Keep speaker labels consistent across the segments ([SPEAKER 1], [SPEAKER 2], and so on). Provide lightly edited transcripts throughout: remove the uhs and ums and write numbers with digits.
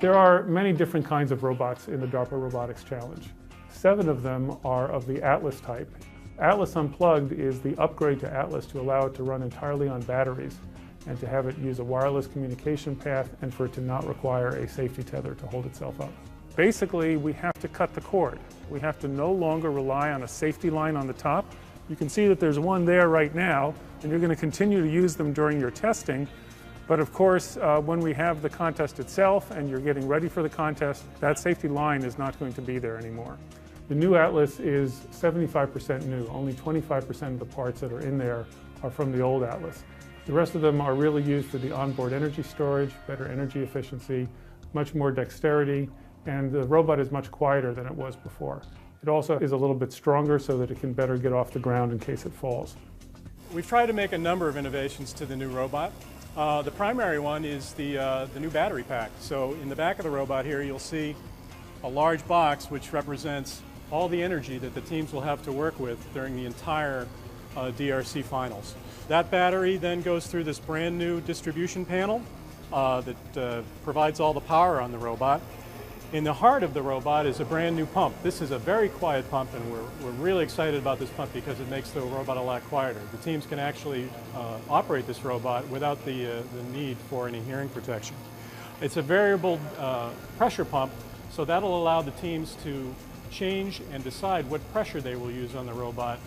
[SPEAKER 1] There are many different kinds of robots in the DARPA Robotics Challenge. 7 of them are of the Atlas type. Atlas Unplugged is the upgrade to Atlas to allow it to run entirely on batteries and to have it use a wireless communication path and for it to not require a safety tether to hold itself up. Basically, we have to cut the cord. We have to no longer rely on a safety line on the top. You can see that there's one there right now, and you're going to continue to use them during your testing. But of course, when we have the contest itself and you're getting ready for the contest, that safety line is not going to be there anymore. The new Atlas is 75% new. Only 25% of the parts that are in there are from the old Atlas. The rest of them are really used for the onboard energy storage, better energy efficiency, much more dexterity, and the robot is much quieter than it was before. It also is a little bit stronger so that it can better get off the ground in case it falls.
[SPEAKER 2] We've tried to make a number of innovations to the new robot. The primary one is the new battery pack. So in the back of the robot here you'll see a large box which represents all the energy that the teams will have to work with during the entire DRC finals. That battery then goes through this brand new distribution panel that provides all the power on the robot. In the heart of the robot is a brand new pump. This is a very quiet pump, and we're really excited about this pump because it makes the robot a lot quieter. The teams can actually operate this robot without the need for any hearing protection. It's a variable pressure pump, so that'll allow the teams to change and decide what pressure they will use on the robot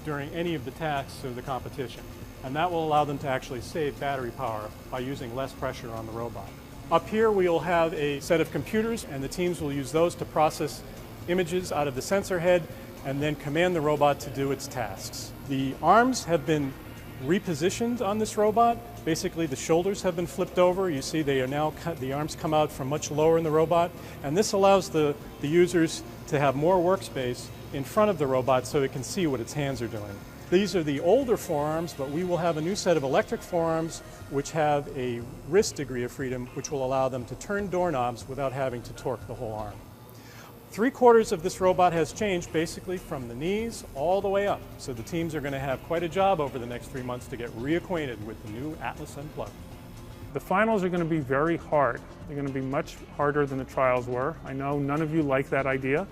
[SPEAKER 2] during any of the tasks of the competition. And that will allow them to actually save battery power by using less pressure on the robot. Up here we will have a set of computers, and the teams will use those to process images out of the sensor head and then command the robot to do its tasks. The arms have been repositioned on this robot. Basically the shoulders have been flipped over. You see they are now the arms come out from much lower in the robot, and this allows the users to have more workspace in front of the robot so it can see what its hands are doing. These are the older forearms, but we will have a new set of electric forearms which have a wrist degree of freedom which will allow them to turn doorknobs without having to torque the whole arm. 3/4 of this robot has changed basically from the knees all the way up. So the teams are going to have quite a job over the next 3 months to get reacquainted with the new Atlas Unplugged.
[SPEAKER 1] The finals are going to be very hard. They're going to be much harder than the trials were. I know none of you like that idea.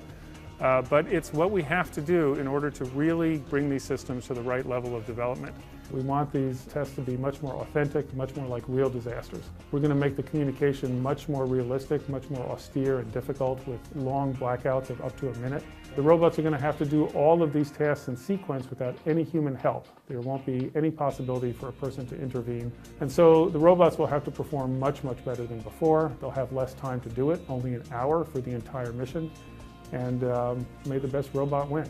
[SPEAKER 1] But it's what we have to do in order to really bring these systems to the right level of development. We want these tests to be much more authentic, much more like real disasters. We're going to make the communication much more realistic, much more austere and difficult with long blackouts of up to a minute. The robots are going to have to do all of these tasks in sequence without any human help. There won't be any possibility for a person to intervene. And so the robots will have to perform much, much better than before. They'll have less time to do it, only an hour for the entire mission. And may the best robot win.